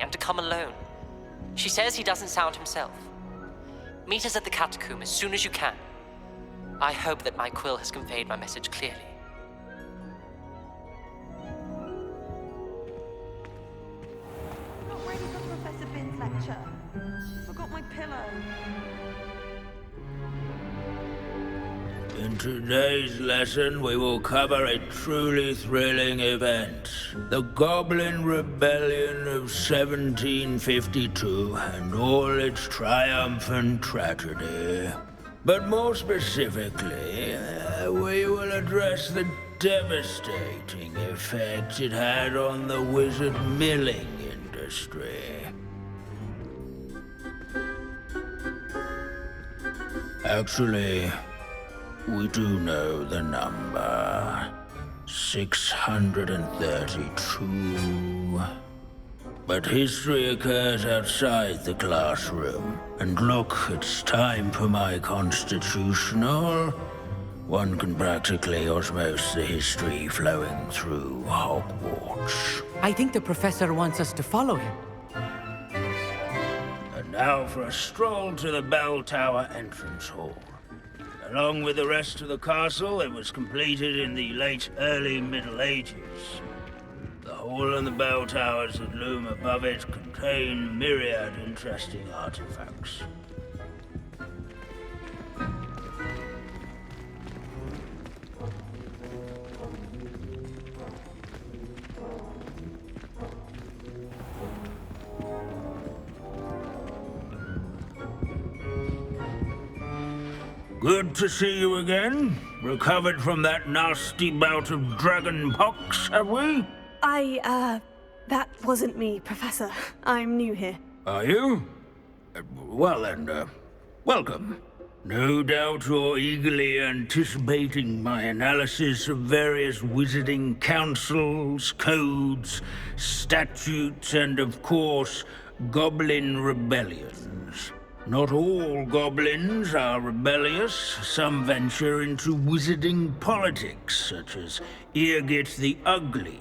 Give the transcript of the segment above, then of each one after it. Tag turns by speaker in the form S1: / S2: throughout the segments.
S1: and to come alone. She says he doesn't sound himself. Meet us at the catacomb as soon as you can. I hope that my quill has conveyed my message clearly.
S2: Not ready for Professor Bin's lecture. Forgot my pillow.
S3: In today's lesson, we will cover a truly thrilling event. The Goblin Rebellion of 1752 and all its triumphant tragedy. But more specifically, we will address the devastating effect it had on the wizard milling industry. Actually, we do know the number. 632. But history occurs outside the classroom. And look, it's time for my constitutional. One can practically osmose the history flowing through Hogwarts.
S4: I think the professor wants us to follow him.
S3: And now for a stroll to the bell tower entrance hall. Along with the rest of the castle, it was completed in the early Middle Ages. The hall and the bell towers that loom above it contain myriad interesting artifacts. Good to see you again. Recovered from that nasty bout of dragon pox, have we?
S5: That wasn't me, Professor. I'm new here.
S3: Are you? Well then, welcome. No doubt you're eagerly anticipating my analysis of various wizarding councils, codes, statutes, and of course, goblin rebellions. Not all goblins are rebellious. Some venture into wizarding politics, such as Eargit the Ugly.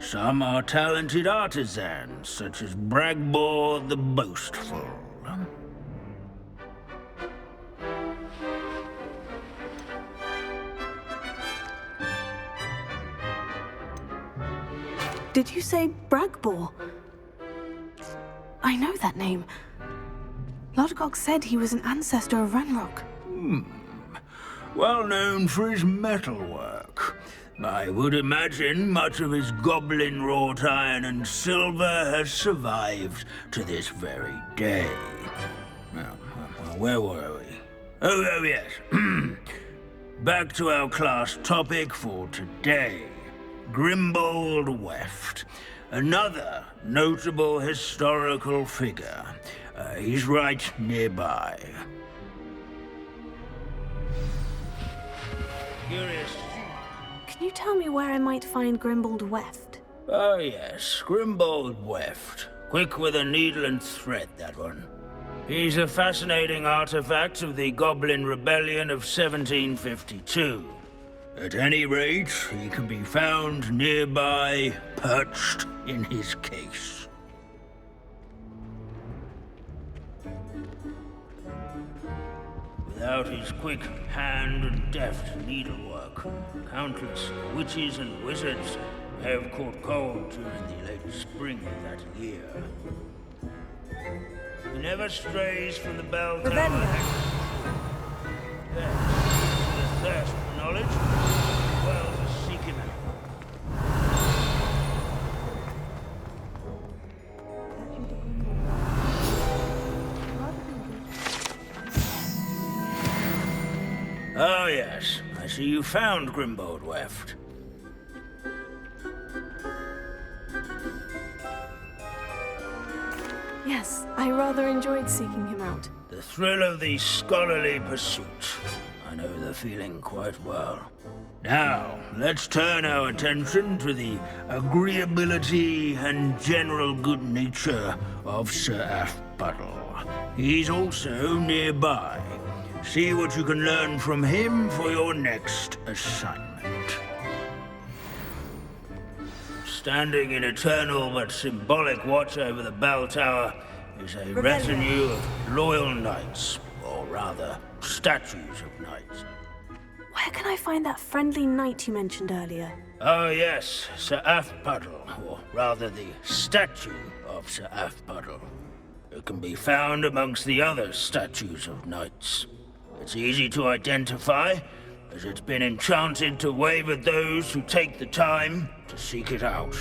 S3: Some are talented artisans, such as Bragbor the Boastful.
S5: Did you say Bragbor? I know that name. Lodgok said he was an ancestor of Ranrock.
S3: Well known for his metalwork. I would imagine much of his goblin-wrought iron and silver has survived to this very day. Now, where were we? Oh yes. Back to our class topic for today. Grimbold Weft. Another notable historical figure. He's right nearby. Curious.
S5: Can you tell me where I might find Grimbold Weft?
S3: Oh yes, Grimbold Weft. Quick with a needle and thread, that one. He's a fascinating artifact of the Goblin Rebellion of 1752. At any rate, he can be found nearby, perched in his case. Without his quick hand and deft needlework, countless witches and wizards have caught cold during the late spring of that year. He never strays from the bell tower. There, the thirst for knowledge, well to seek him out. Oh yes, I see you found Grimbold Weft.
S5: Yes, I rather enjoyed seeking him out.
S3: The thrill of the scholarly pursuit. I know the feeling quite well. Now, let's turn our attention to the agreeability and general good nature of Sir Aphbuttle. He's also nearby. See what you can learn from him for your next assignment. standing in eternal but symbolic watch over the bell tower is a retinue of loyal knights, or rather, statues of knights.
S5: Where can I find that friendly knight you mentioned earlier?
S3: Oh yes, Sir Afpuddle, or rather the statue of Sir Afpuddle. It can be found amongst the other statues of knights. It's easy to identify, as it's been enchanted to wave at those who take the time to seek it out.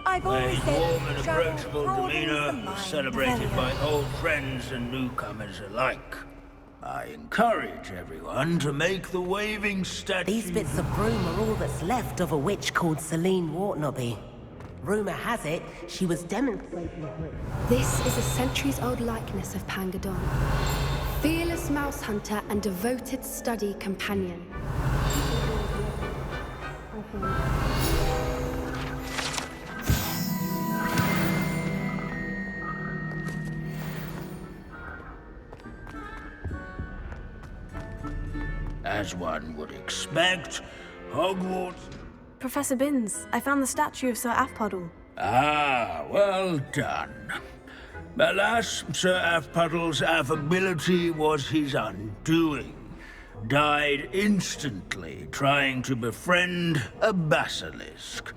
S2: I've always
S3: A
S2: said
S3: warm and
S2: travel
S3: approachable
S2: broadens the
S3: demeanor
S2: mind.
S3: is celebrated by old friends and newcomers alike. I encourage everyone to make the waving statue...
S6: These bits of broom are all that's left of a witch called Celine Wartnaby. Rumour has it, she was demonstrating her...
S7: This is a centuries-old likeness of Pangadon. Fearless mouse hunter and devoted study companion.
S3: As one would expect, Hogwarts...
S5: Professor Binns, I found the statue of Sir Afpuddle.
S3: Ah, well done. Alas, Sir Afpuddle's affability was his undoing. Died instantly trying to befriend a basilisk.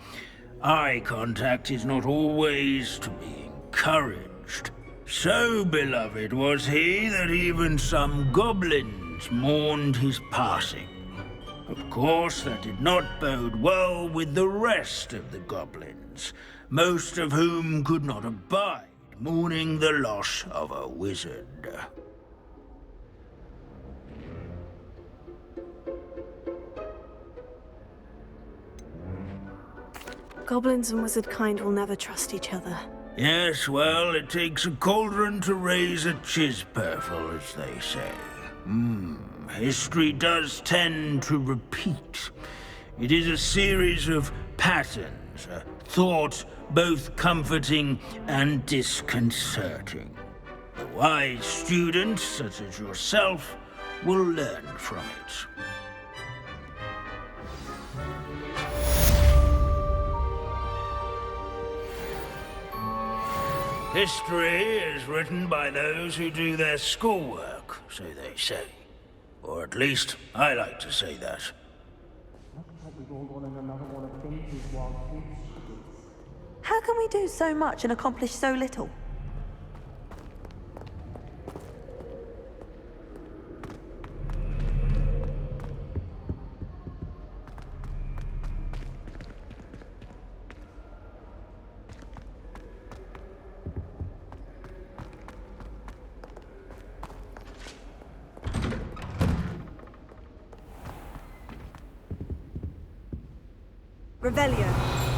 S3: Eye contact is not always to be encouraged. So beloved was he that even some goblins mourned his passing. Of course, that did not bode well with the rest of the goblins, most of whom could not abide mourning the loss of a wizard.
S5: Goblins and wizard kind will never trust each other.
S3: Yes, well, it takes a cauldron to raise a chisperful, as they say. History does tend to repeat. It is a series of patterns, a thought both comforting and disconcerting. A wise student, such as yourself, will learn from it. History is written by those who do their schoolwork, so they say. Or at least, I like to say that.
S2: How can we do so much and accomplish so little? Revelio.